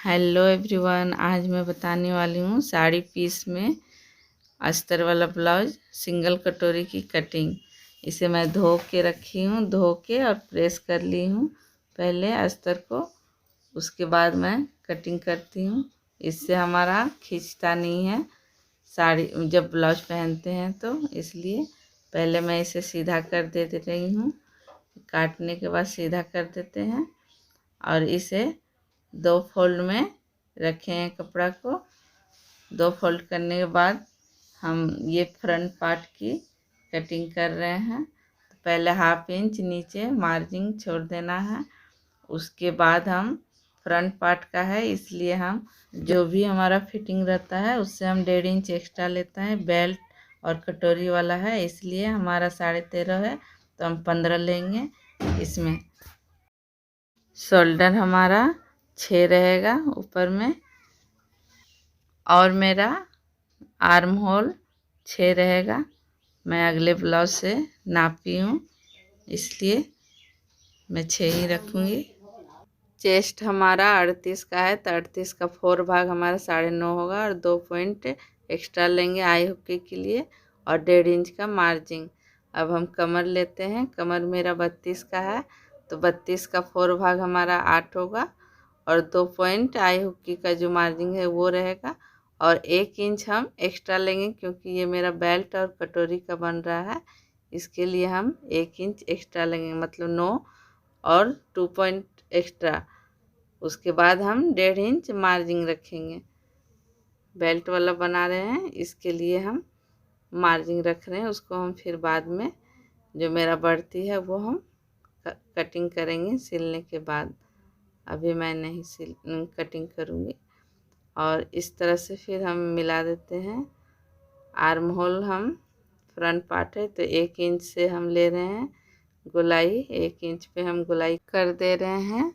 Hello everyone, आज मैं बताने वाली हूँ साड़ी पीस में अस्तर वाला ब्लाउज सिंगल कटोरी की कटिंग। इसे मैं धो के रखी हूँ, धो के और प्रेस कर ली हूँ पहले अस्तर को। उसके बाद मैं कटिंग करती हूँ। इससे हमारा खींचता नहीं है साड़ी जब ब्लाउज पहनते हैं, तो इसलिए पहले मैं इसे सीधा कर दे रही हूँ। काटने के बाद सीधा कर देते हैं और इसे 2 फोल्ड में रखे हैं कपड़ा को। 2 फोल्ड करने के बाद हम ये फ्रंट पार्ट की कटिंग कर रहे हैं। तो पहले 1/2 इंच नीचे मार्जिन छोड़ देना है। उसके बाद हम फ्रंट पार्ट का है, इसलिए हम जो भी हमारा फिटिंग रहता है उससे हम 1.5 इंच एक्स्ट्रा लेते हैं। बेल्ट और कटोरी वाला है, इसलिए हमारा 13.5 है, तो हम 15 लेंगे। इसमें शोल्डर हमारा 6 रहेगा ऊपर में, और मेरा आर्म होल 6 रहेगा। मैं अगले ब्लाउज से नापी हूँ, इसलिए मैं 6 ही रखूँगी। चेस्ट हमारा 38 का है, तो 38 का 4 भाग हमारा 9.5 होगा और 2 पॉइंट एक्स्ट्रा लेंगे आई हुक्के के लिए और 1.5 इंच का मार्जिन। अब हम कमर लेते हैं। कमर मेरा 32 का है, तो 32 का 4 भाग हमारा 8 होगा और 2 पॉइंट आई हुक्की का जो मार्जिन है वो रहेगा और 1 इंच हम एक्स्ट्रा लेंगे, क्योंकि ये मेरा बेल्ट और कटोरी का बन रहा है। इसके लिए हम 1 इंच एक्स्ट्रा लेंगे, मतलब 9 और 2 पॉइंट एक्स्ट्रा। उसके बाद हम 1.5 इंच मार्जिन रखेंगे। बेल्ट वाला बना रहे हैं, इसके लिए हम मार्जिन रख रहे हैं। उसको हम फिर बाद में जो मेरा बढ़ती है वो हम कटिंग करेंगे सिलने के बाद। अभी मैं नहीं कटिंग करूँगी। और इस तरह से फिर हम मिला देते हैं। आर्म होल हम फ्रंट पार्ट है, तो 1 इंच से हम ले रहे हैं गोलाई। 1 इंच पे हम गोलाई कर दे रहे हैं।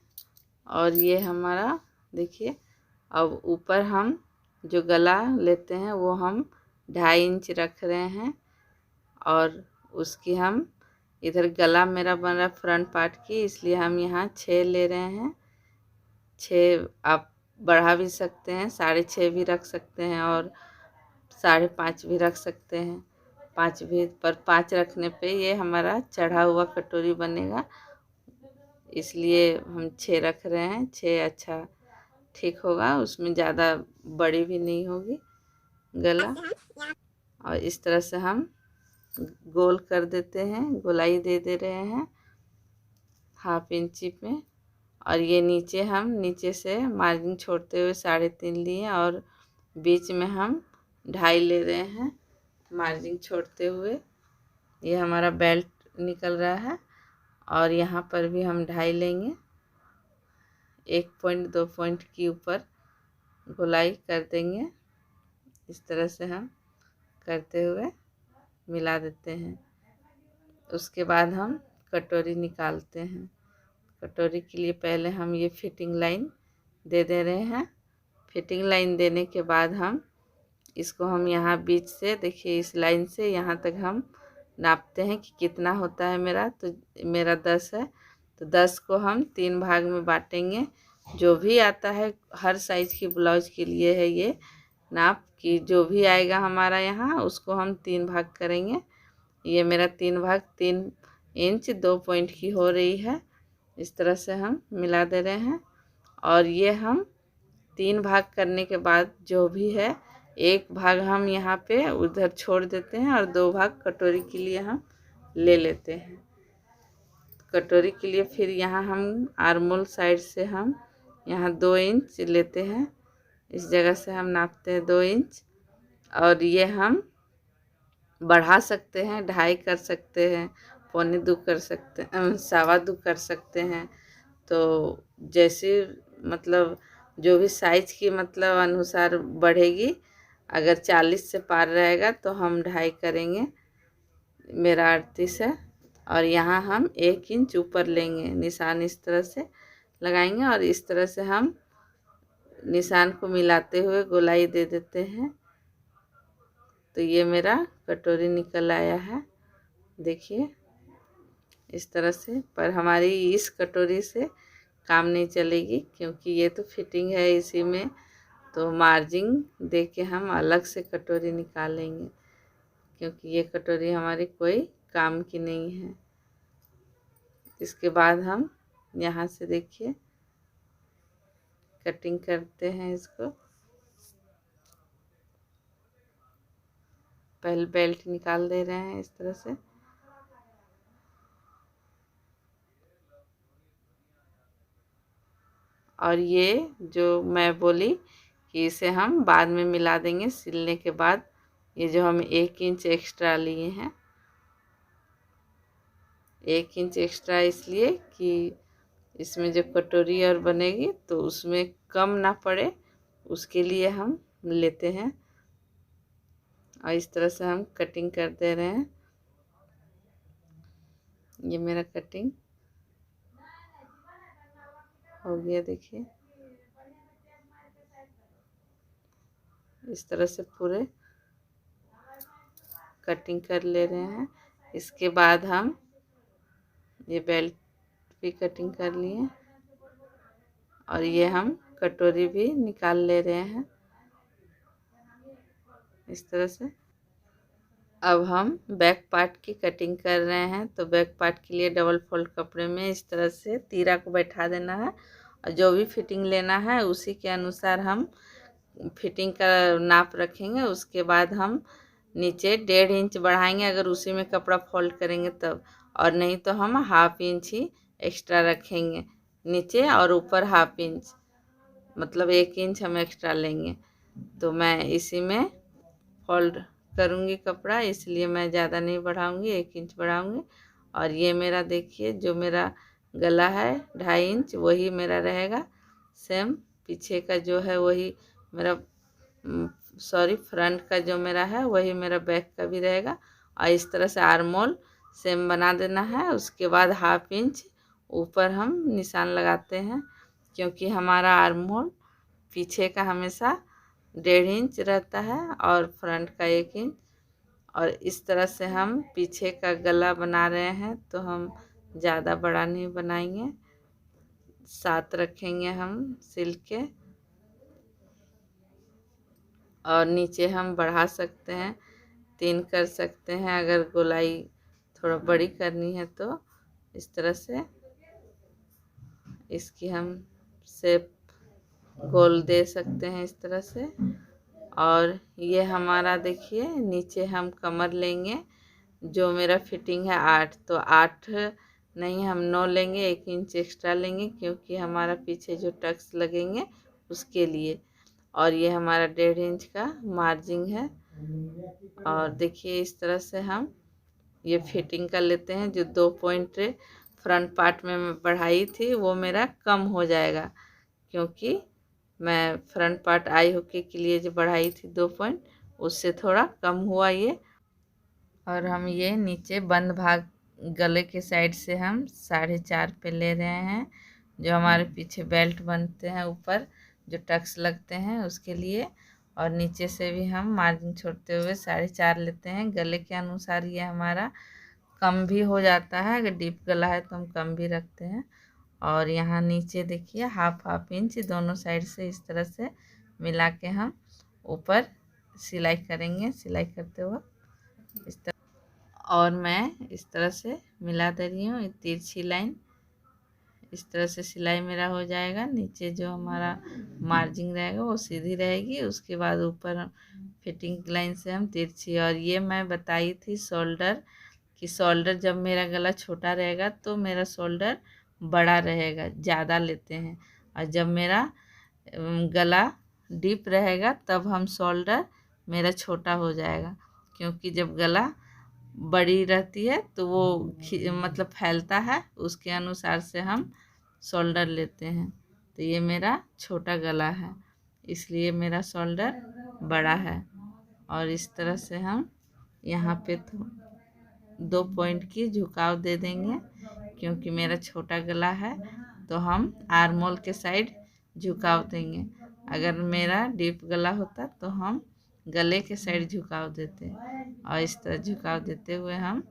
और ये हमारा देखिए, अब ऊपर हम जो गला लेते हैं वो हम 2.5 इंच रख रहे हैं और उसकी हम इधर गला मेरा बन रहा है फ्रंट पार्ट की, इसलिए हम यहाँ 6 ले रहे हैं। 6 आप बढ़ा भी सकते हैं, 6.5 भी रख सकते हैं और 5.5 भी रख सकते हैं। 5 भी, पर 5 रखने पे ये हमारा चढ़ा हुआ कटोरी बनेगा, इसलिए हम 6 रख रहे हैं। 6 अच्छा ठीक होगा, उसमें ज़्यादा बड़ी भी नहीं होगी गला। और इस तरह से हम गोल कर देते हैं, गोलाई दे दे रहे हैं 1/2 इंची पे। और ये नीचे हम नीचे से मार्जिन छोड़ते हुए 3.5 लिए और बीच में हम 2.5 ले रहे हैं मार्जिन छोड़ते हुए। ये हमारा बेल्ट निकल रहा है और यहाँ पर भी हम 2.5 लेंगे। 1 पॉइंट 2 पॉइंट के ऊपर गोलाई कर देंगे। इस तरह से हम करते हुए मिला देते हैं। उसके बाद हम कटोरी निकालते हैं। कटोरी के लिए पहले हम ये फिटिंग लाइन दे रहे हैं। फिटिंग लाइन देने के बाद हम इसको हम यहाँ बीच से देखिए, इस लाइन से यहाँ तक हम नापते हैं कि कितना होता है मेरा। तो मेरा 10 है, तो 10 को हम 3 भाग में बांटेंगे। जो भी आता है हर साइज़ की ब्लाउज के लिए है ये नाप, कि जो भी आएगा हमारा यहाँ उसको हम 3 भाग करेंगे। ये मेरा 3 भाग 3 इंच 2 पॉइंट की हो रही है। इस तरह से हम मिला दे रहे हैं और ये हम 3 भाग करने के बाद जो भी है 1 भाग हम यहाँ पे उधर छोड़ देते हैं और 2 भाग कटोरी के लिए हम ले लेते हैं। कटोरी के लिए फिर यहाँ हम आर्मोल साइड से हम यहाँ 2 इंच लेते हैं। इस जगह से हम नापते हैं 2 इंच और ये हम बढ़ा सकते हैं, 2.5 कर सकते हैं, 1.25 कर सकते हैं, 2.25 कर सकते हैं। तो जैसे मतलब जो भी साइज की मतलब अनुसार बढ़ेगी। अगर 40 से पार रहेगा तो हम 2.5 करेंगे। मेरा 38 है और यहाँ हम 1 इंच ऊपर लेंगे। निशान इस तरह से लगाएंगे और इस तरह से हम निशान को मिलाते हुए गोलाई दे देते हैं। तो ये मेरा कटोरी निकल आया है, देखिए इस तरह से। पर हमारी इस कटोरी से काम नहीं चलेगी, क्योंकि ये तो फिटिंग है इसी में, तो मार्जिन दे के हम अलग से कटोरी निकालेंगे, क्योंकि ये कटोरी हमारी कोई काम की नहीं है। इसके बाद हम यहाँ से देखिए कटिंग करते हैं इसको। पहले बेल्ट निकाल दे रहे हैं इस तरह से। और ये जो मैं बोली कि इसे हम बाद में मिला देंगे सिलने के बाद। ये जो हम 1 इंच एक्स्ट्रा लिए हैं, 1 इंच एक्स्ट्रा इसलिए कि इसमें जो कटोरी और बनेगी तो उसमें कम ना पड़े, उसके लिए हम लेते हैं। और इस तरह से हम कटिंग कर दे रहे हैं। ये मेरा कटिंग हो गया, देखिए इस तरह से पूरे कटिंग कर ले रहे हैं। इसके बाद हम ये बेल्ट भी कटिंग कर लिए और ये हम कटोरी भी निकाल ले रहे हैं इस तरह से। अब हम बैक पार्ट की कटिंग कर रहे हैं। तो बैक पार्ट के लिए डबल फोल्ड कपड़े में इस तरह से तीरा को बैठा देना है और जो भी फिटिंग लेना है उसी के अनुसार हम फिटिंग का नाप रखेंगे। उसके बाद हम नीचे 1.5 इंच बढ़ाएंगे अगर उसी में कपड़ा फोल्ड करेंगे तब, और नहीं तो हम 1/2 इंच ही एक्स्ट्रा रखेंगे नीचे, और ऊपर 1/2 इंच, मतलब 1 इंच हम एक्स्ट्रा लेंगे। तो मैं इसी में फोल्ड करूँगी कपड़ा, इसलिए मैं ज़्यादा नहीं बढ़ाऊँगी, 1 इंच बढ़ाऊँगी। और ये मेरा देखिए जो मेरा गला है 2.5 इंच वही मेरा रहेगा सेम। पीछे का जो है वही मेरा फ्रंट का जो मेरा है वही मेरा बैक का भी रहेगा। और इस तरह से आर्म होल सेम बना देना है। उसके बाद 1/2 इंच ऊपर हम निशान लगाते हैं, क्योंकि हमारा आर्म होल पीछे का हमेशा 1.5 इंच रहता है और फ्रंट का 1 इंच। और इस तरह से हम पीछे का गला बना रहे हैं, तो हम ज़्यादा बड़ा नहीं बनाएंगे, 7 रखेंगे हम सिल के। और नीचे हम बढ़ा सकते हैं, 3 कर सकते हैं अगर गोलाई थोड़ा बड़ी करनी है तो। इस तरह से इसकी हम शेप गोल दे सकते हैं इस तरह से। और ये हमारा देखिए नीचे हम कमर लेंगे, जो मेरा फिटिंग है 8, तो 8 नहीं हम 9 लेंगे, 1 इंच एक्स्ट्रा लेंगे, क्योंकि हमारा पीछे जो टक्स लगेंगे उसके लिए। और ये हमारा 1.5 इंच का मार्जिन है। और देखिए इस तरह से हम ये फिटिंग कर लेते हैं। जो 2 पॉइंट फ्रंट पार्ट में मैं बढ़ाई थी वो मेरा कम हो जाएगा, क्योंकि मैं फ्रंट पार्ट आई होके के लिए जो बढ़ाई थी 2 पॉइंट, उससे थोड़ा कम हुआ ये। और हम ये नीचे बंद भाग गले के साइड से हम 4.5 पे ले रहे हैं, जो हमारे पीछे बेल्ट बनते हैं ऊपर जो टक्स लगते हैं उसके लिए। और नीचे से भी हम मार्जिन छोड़ते हुए 4.5 लेते हैं। गले के अनुसार ये हमारा कम भी हो जाता है, अगर डीप गला है तो हम कम भी रखते हैं। और यहाँ नीचे देखिए 1/2 इंच दोनों साइड से इस तरह से मिला के हम ऊपर सिलाई करेंगे, सिलाई करते वक्त इस तरह। और मैं इस तरह से मिला दे रही हूँ, तिरछी लाइन इस तरह से सिलाई मेरा हो जाएगा। नीचे जो हमारा मार्जिन रहेगा वो सीधी रहेगी, उसके बाद ऊपर फिटिंग लाइन से हम तिरछी। और ये मैं बताई थी शोल्डर, कि शोल्डर जब मेरा गला छोटा रहेगा तो मेरा शोल्डर बड़ा रहेगा, ज़्यादा लेते हैं। और जब मेरा गला डीप रहेगा तब हम शोल्डर मेरा छोटा हो जाएगा, क्योंकि जब गला बड़ी रहती है तो वो मतलब फैलता है, उसके अनुसार से हम शोल्डर लेते हैं। तो ये मेरा छोटा गला है इसलिए मेरा शोल्डर बड़ा है। और इस तरह से हम यहाँ पे तो 2 पॉइंट की झुकाव दे देंगे, क्योंकि मेरा छोटा गला है तो हम आर्म होल के साइड झुकाव देंगे। अगर मेरा डीप गला होता तो हम गले के साइड झुकाव देते, और इस तरह झुकाव देते हुए हम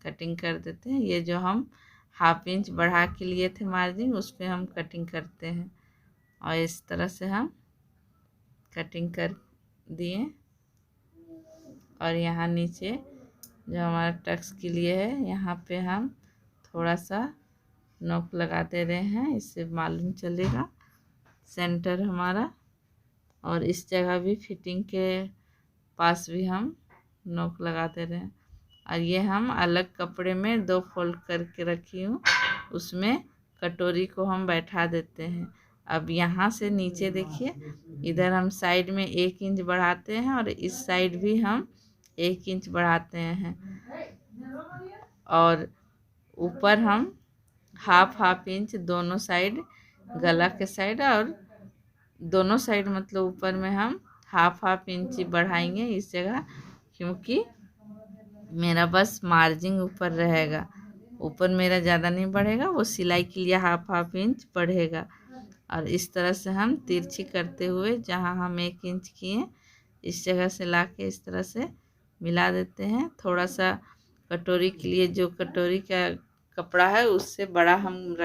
कटिंग कर देते हैं। ये जो हम हाफ इंच बढ़ा के लिए थे मार्जिन, उस पर हम कटिंग करते हैं। और इस तरह से हम कटिंग कर दिए। और यहाँ नीचे जो हमारा टक्स के लिए है, यहाँ पे हम थोड़ा सा नोक लगा दे रहे हैं, इससे मालूम चलेगा सेंटर हमारा। और इस जगह भी फिटिंग के पास भी हम नोक लगा दे रहे हैं। और ये हम अलग कपड़े में 2 फोल्ड करके रखी हूँ, उसमें कटोरी को हम बैठा देते हैं। अब यहाँ से नीचे देखिए, इधर हम साइड में 1 इंच बढ़ाते हैं और इस साइड भी हम 1 इंच बढ़ाते हैं। और ऊपर हम हाफ इंच दोनों साइड, गला के साइड और दोनों साइड, मतलब ऊपर में हम हाफ इंच बढ़ाएंगे इस जगह, क्योंकि मेरा बस मार्जिन ऊपर रहेगा, ऊपर मेरा ज़्यादा नहीं बढ़ेगा, वो सिलाई के लिए हाफ इंच बढ़ेगा। और इस तरह से हम तिरछी करते हुए जहाँ हम 1 इंच किए, इस जगह से लाके इस तरह से मिला देते हैं। थोड़ा सा कटोरी के लिए, जो कटोरी का कपड़ा है उससे बड़ा हम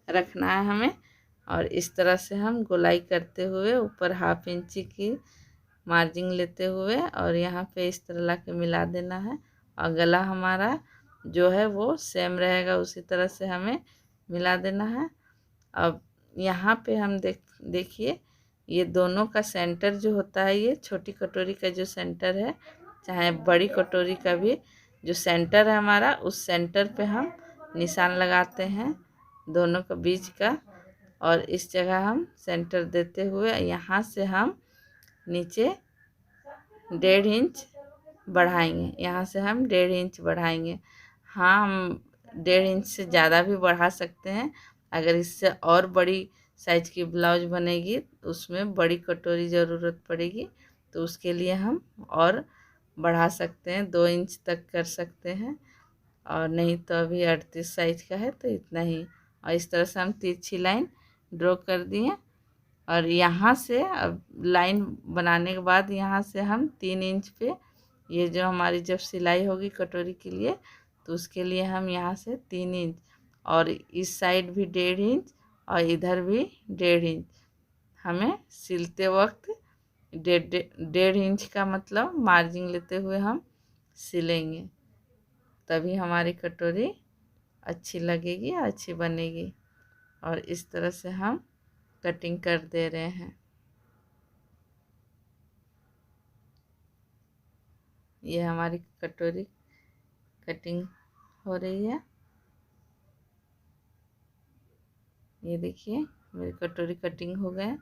रखना है हमें। और इस तरह से हम गोलाई करते हुए ऊपर हाफ इंची की मार्जिन लेते हुए और यहाँ पे इस तरह ला के मिला देना है। और गला हमारा जो है वो सेम रहेगा, उसी तरह से हमें मिला देना है। अब यहाँ पे हम देखिए, ये दोनों का सेंटर जो होता है, ये छोटी कटोरी का जो सेंटर है, चाहे बड़ी कटोरी का भी जो सेंटर है हमारा, उस सेंटर पे हम निशान लगाते हैं दोनों के बीच का। और इस जगह हम सेंटर देते हुए यहाँ से हम नीचे 1.5 इंच बढ़ाएंगे, यहाँ से हम 1.5 इंच बढ़ाएंगे। हाँ, हम 1.5 इंच से ज़्यादा भी बढ़ा सकते हैं। अगर इससे और बड़ी साइज की ब्लाउज बनेगी, उसमें बड़ी कटोरी ज़रूरत पड़ेगी, तो उसके लिए हम और बढ़ा सकते हैं, 2 इंच तक कर सकते हैं। और नहीं तो अभी 38 साइज का है तो इतना ही। और इस तरह से हम तिरछी लाइन ड्रॉ कर दिए। और यहाँ से अब लाइन बनाने के बाद यहाँ से हम 3 इंच पे, ये जो हमारी जब सिलाई होगी कटोरी के लिए, तो उसके लिए हम यहाँ से 3 इंच, और इस साइड भी 1.5 इंच और इधर भी 1.5 इंच हमें सिलते वक्त 1.5 इंच का मतलब मार्जिन लेते हुए हम सिलेंगे, तभी हमारी कटोरी अच्छी लगेगी, अच्छी बनेगी। और इस तरह से हम कटिंग कर दे रहे हैं। ये हमारी कटोरी कटिंग हो रही है। ये देखिए मेरी कटोरी कटिंग हो गए।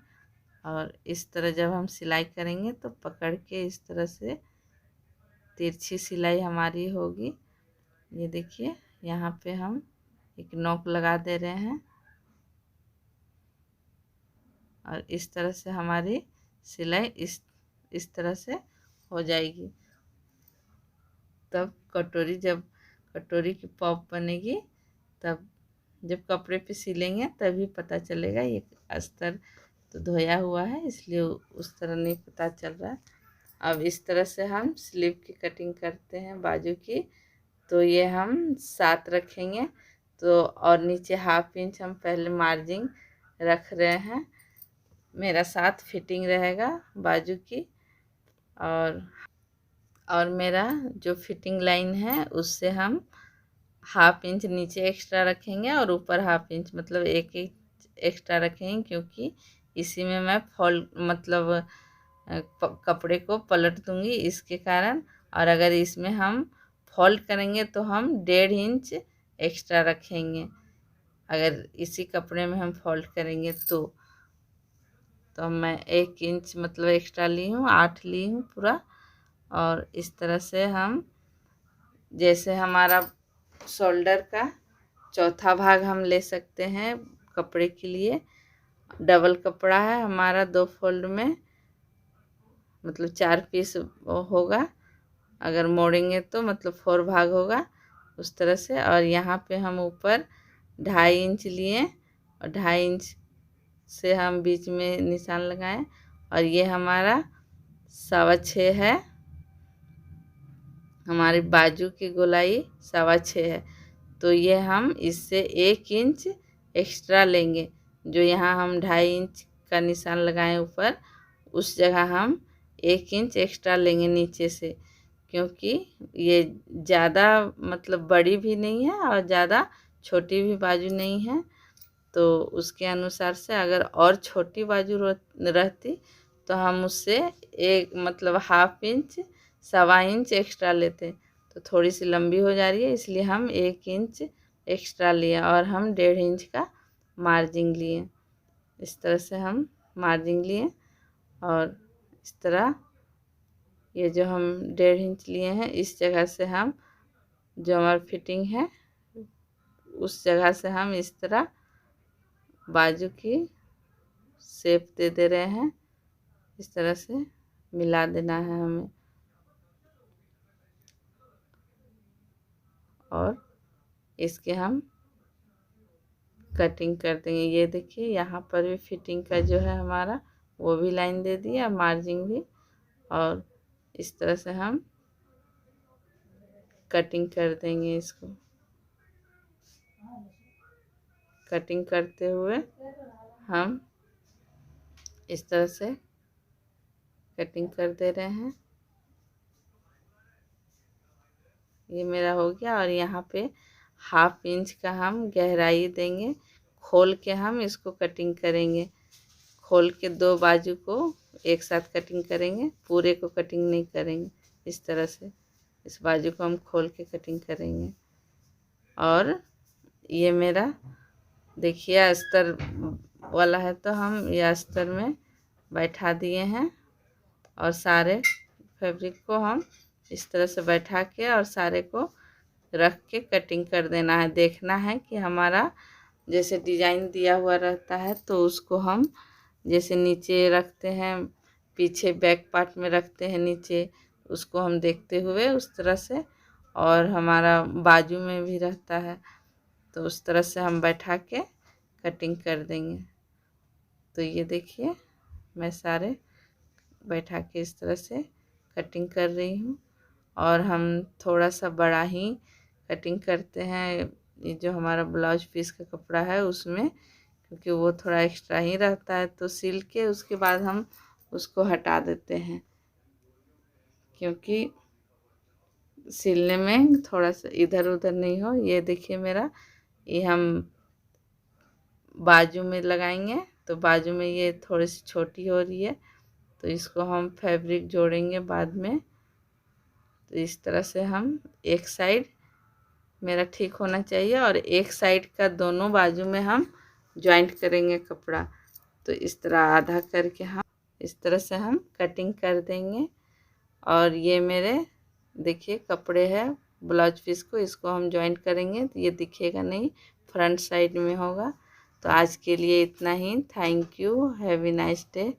और इस तरह जब हम सिलाई करेंगे तो पकड़ के इस तरह से तिरछी सिलाई हमारी होगी। ये देखिए यहाँ पे हम एक नोक लगा दे रहे हैं और इस तरह से हमारी सिलाई इस तरह से हो जाएगी। तब जब कटोरी की पॉप बनेगी, तब जब कपड़े पे सिलेंगे तभी पता चलेगा। ये अस्तर तो धोया हुआ है, इसलिए उस तरह नहीं पता चल रहा है। अब इस तरह से हम स्लीव की कटिंग करते हैं बाजू की। तो ये हम 7 रखेंगे, तो और नीचे हाफ इंच हम पहले मार्जिन रख रहे हैं। मेरा 7 फिटिंग रहेगा बाजू की। और मेरा जो फिटिंग लाइन है उससे हम हाफ इंच नीचे एक्स्ट्रा रखेंगे और ऊपर हाफ इंच, मतलब 1 इंच एक्स्ट्रा रखेंगे, क्योंकि इसी में मैं फोल्ड मतलब कपड़े को पलट दूंगी इसके कारण। और अगर इसमें हम फोल्ड करेंगे तो हम 1.5 इंच एक्स्ट्रा रखेंगे, अगर इसी कपड़े में हम फोल्ड करेंगे तो मैं 1 इंच मतलब एक्स्ट्रा ली हूँ, 8 ली हूँ पूरा। और इस तरह से हम, जैसे हमारा शोल्डर का चौथा भाग हम ले सकते हैं कपड़े के लिए। डबल कपड़ा है हमारा, 2 फोल्ड में, मतलब 4 पीस होगा। अगर मोड़ेंगे तो मतलब 4 भाग होगा उस तरह से। और यहाँ पे हम ऊपर 2.5 इंच लिए और 2.5 इंच से हम बीच में निशान लगाएं। और ये हमारा 6.25 है, हमारी बाजू की गोलाई 6.25 है। तो ये हम इससे 1 इंच एक्स्ट्रा लेंगे। जो यहाँ हम 2.5 इंच का निशान लगाएं ऊपर, उस जगह हम 1 इंच एक्स्ट्रा लेंगे नीचे से, क्योंकि ये ज़्यादा मतलब बड़ी भी नहीं है और ज़्यादा छोटी भी बाजू नहीं है। तो उसके अनुसार से अगर और छोटी बाजू रहती तो हम उससे एक मतलब 1/2 इंच 1.25 इंच एक्स्ट्रा लेते। तो थोड़ी सी लंबी हो जा रही है, इसलिए हम 1 इंच एक्स्ट्रा लिए और हम 1.5 इंच का मार्जिन लिए। इस तरह से हम मार्जिन लिए और इस तरह ये जो हम 1.5 इंच लिए हैं, इस जगह से हम जो हमारी फिटिंग है उस जगह से हम इस तरह बाजू की शेप दे रहे हैं। इस तरह से मिला देना है हमें और इसके हम कटिंग कर देंगे। ये देखिए यहाँ पर भी फिटिंग का जो है हमारा वो भी लाइन दे दिया, मार्जिन भी, और इस तरह से हम कटिंग कर देंगे। इसको कटिंग करते हुए हम इस तरह से कटिंग कर दे रहे हैं। ये मेरा हो गया और यहाँ पे 1/2 इंच का हम गहराई देंगे। खोल के हम इसको कटिंग करेंगे। खोल के 2 बाजू को एक साथ कटिंग करेंगे, पूरे को कटिंग नहीं करेंगे। इस तरह से इस बाजू को हम खोल के कटिंग करेंगे। और ये मेरा देखिए अस्तर वाला है, तो हम ये अस्तर में बैठा दिए हैं और सारे फैब्रिक को हम इस तरह से बैठा के और सारे को रख के कटिंग कर देना है। देखना है कि हमारा जैसे डिज़ाइन दिया हुआ रहता है तो उसको हम जैसे नीचे रखते हैं, पीछे बैक पार्ट में रखते हैं नीचे, उसको हम देखते हुए उस तरह से, और हमारा बाजू में भी रहता है तो उस तरह से हम बैठा के कटिंग कर देंगे। तो ये देखिए मैं सारे बैठा के इस तरह से कटिंग कर रही हूँ। और हम थोड़ा सा बड़ा ही कटिंग करते हैं ये जो हमारा ब्लाउज पीस का कपड़ा है उसमें, क्योंकि वो थोड़ा एक्स्ट्रा ही रहता है। तो सिल के उसके बाद हम उसको हटा देते हैं, क्योंकि सिलने में थोड़ा सा इधर उधर नहीं हो। ये देखिए मेरा, ये हम बाजू में लगाएंगे तो बाजू में ये थोड़ी सी छोटी हो रही है, तो इसको हम फैब्रिक जोड़ेंगे बाद में। तो इस तरह से हम एक साइड मेरा ठीक होना चाहिए और एक साइड का दोनों बाजू में हम जॉइंट करेंगे कपड़ा। तो इस तरह आधा करके हम इस तरह से हम कटिंग कर देंगे। और ये मेरे देखिए कपड़े है ब्लाउज पीस को, इसको हम जॉइंट करेंगे तो ये दिखेगा नहीं, फ्रंट साइड में होगा। तो आज के लिए इतना ही। Thank you, have a nice day.